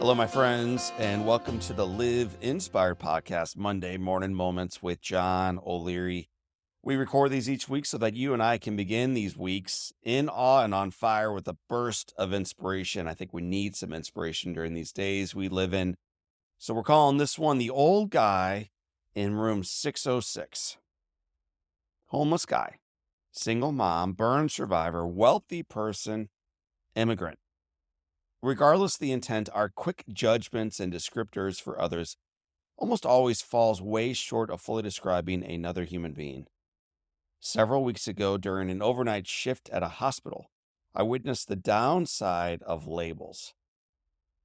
Hello, my friends, and welcome to the Live Inspired podcast, Monday Morning Moments with John O'Leary. We record these each week so that you and I can begin these weeks in awe and on fire with a burst of inspiration. I think we need some inspiration during these days we live in. So we're calling this one The Old Guy in Room 606. Homeless guy, single mom, burn survivor, wealthy person, immigrant. Regardless of the intent, our quick judgments and descriptors for others almost always falls way short of fully describing another human being. Several weeks ago, during an overnight shift at a hospital, I witnessed the downside of labels.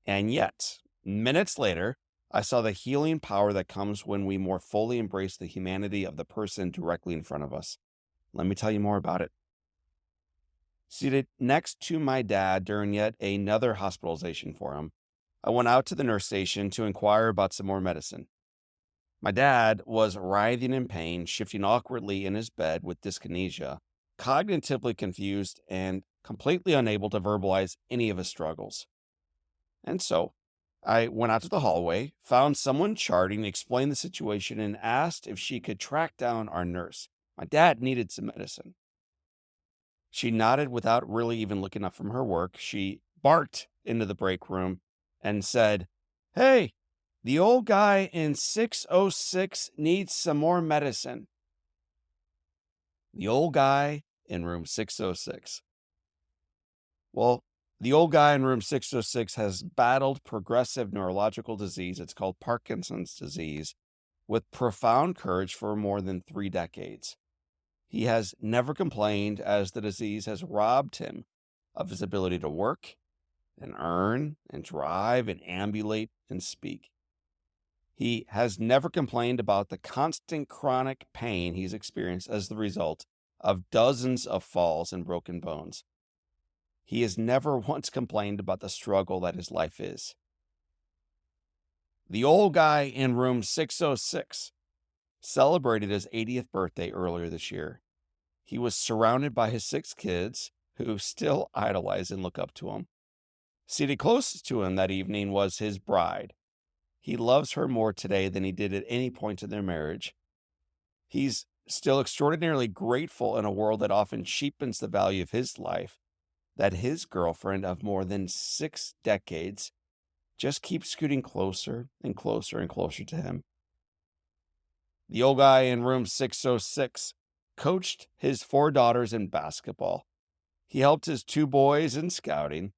And yet, minutes later, I saw the healing power that comes when we more fully embrace the humanity of the person directly in front of us. Let me tell you more about it. Seated next to my dad during yet another hospitalization for him, I went out to the nurse station to inquire about some more medicine. My dad was writhing in pain, shifting awkwardly in his bed with dyskinesia, cognitively confused, and completely unable to verbalize any of his struggles. And so, I went out to the hallway, found someone charting, explained the situation, and asked if she could track down our nurse. My dad needed some medicine. She nodded without really even looking up from her work. She barked into the break room and said, "Hey, the old guy in 606 needs some more medicine." The old guy in room 606. Well, the old guy in room 606 has battled progressive neurological disease. It's called Parkinson's disease, with profound courage for more than 3 decades. He has never complained, as the disease has robbed him of his ability to work and earn and drive and ambulate and speak. He has never complained about the constant chronic pain he's experienced as the result of dozens of falls and broken bones. He has never once complained about the struggle that his life is. The old guy in room 606 celebrated his 80th birthday earlier this year. He was surrounded by his 6 kids, who still idolize and look up to him. Seated closest to him that evening was his bride. He loves her more today than he did at any point in their marriage. He's still extraordinarily grateful in a world that often cheapens the value of his life, that his girlfriend of more than 6 decades just keeps scooting closer and closer and closer to him. The old guy in room 606 coached his 4 daughters in basketball. He helped his 2 boys in scouting.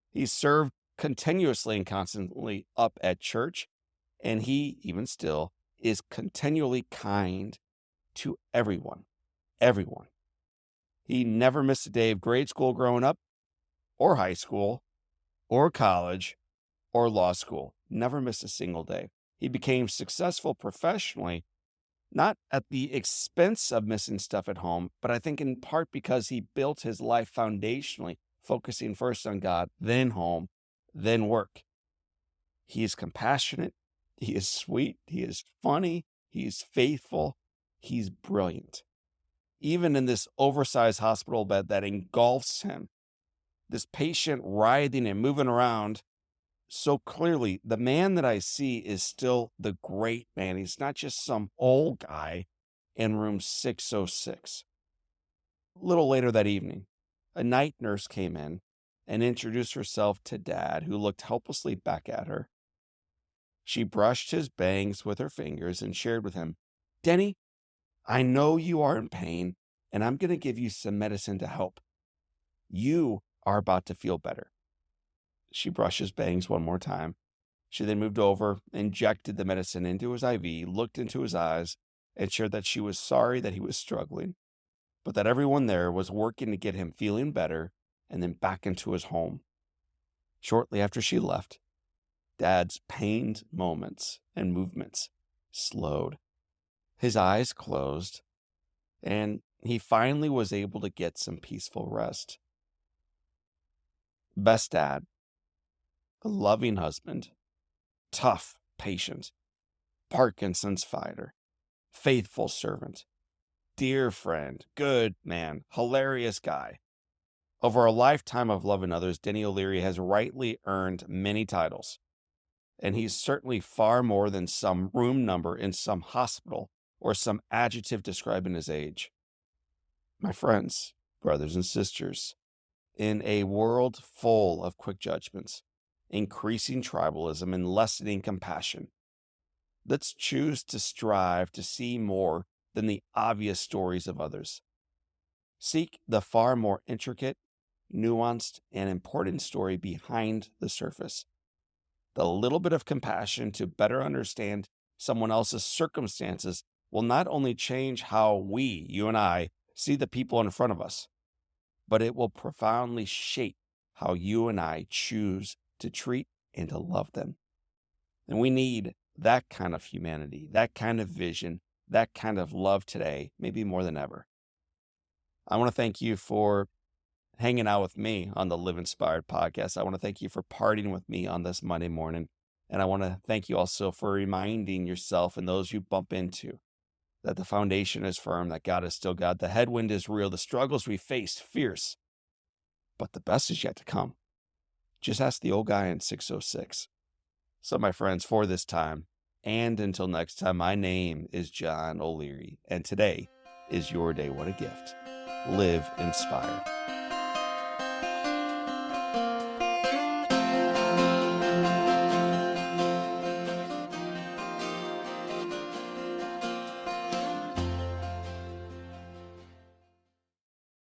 He served continuously and constantly up at church. And he, even still, is continually kind to everyone. Everyone. He never missed a day of grade school growing up, or high school, or college, or law school. Never missed a single day. He became successful professionally, not at the expense of missing stuff at home, but I think in part because he built his life foundationally, focusing first on God, then home, then work. He is compassionate. He is sweet. He is funny. He is faithful. He's brilliant. Even in this oversized hospital bed that engulfs him, this patient writhing and moving around, so clearly, the man that I see is still the great man. He's not just some old guy in room 606. A little later that evening, a night nurse came in and introduced herself to Dad, who looked helplessly back at her. She brushed his bangs with her fingers and shared with him, "Denny, I know you are in pain, and I'm going to give you some medicine to help. You are about to feel better." She brushed his bangs one more time. She then moved over, injected the medicine into his IV, looked into his eyes, and shared that she was sorry that he was struggling, but that everyone there was working to get him feeling better and then back into his home. Shortly after she left, Dad's pained moments and movements slowed. His eyes closed, and he finally was able to get some peaceful rest. Best dad, a loving husband, tough patient, Parkinson's fighter, faithful servant, dear friend, good man, hilarious guy. Over a lifetime of loving others, Denny O'Leary has rightly earned many titles. and he's certainly far more than some room number in some hospital or some adjective describing his age. My friends, brothers and sisters, in a world full of quick judgments, increasing tribalism, and lessening compassion, let's choose to strive to see more than the obvious stories of others. Seek the far more intricate, nuanced, and important story behind the surface. The little bit of compassion to better understand someone else's circumstances will not only change how we, you and I, see the people in front of us, but it will profoundly shape how you and I choose to treat and to love them. And we need that kind of humanity, that kind of vision, that kind of love today, maybe more than ever. I want to thank you for hanging out with me on the Live Inspired podcast. I want to thank you for partying with me on this Monday morning. And I want to thank you also for reminding yourself and those you bump into that the foundation is firm, that God is still God. The headwind is real. The struggles we face, fierce. But the best is yet to come. Just ask the old guy in 606. So, my friends, for this time, and until next time, my name is John O'Leary, and today is your day. What a gift. Live inspired.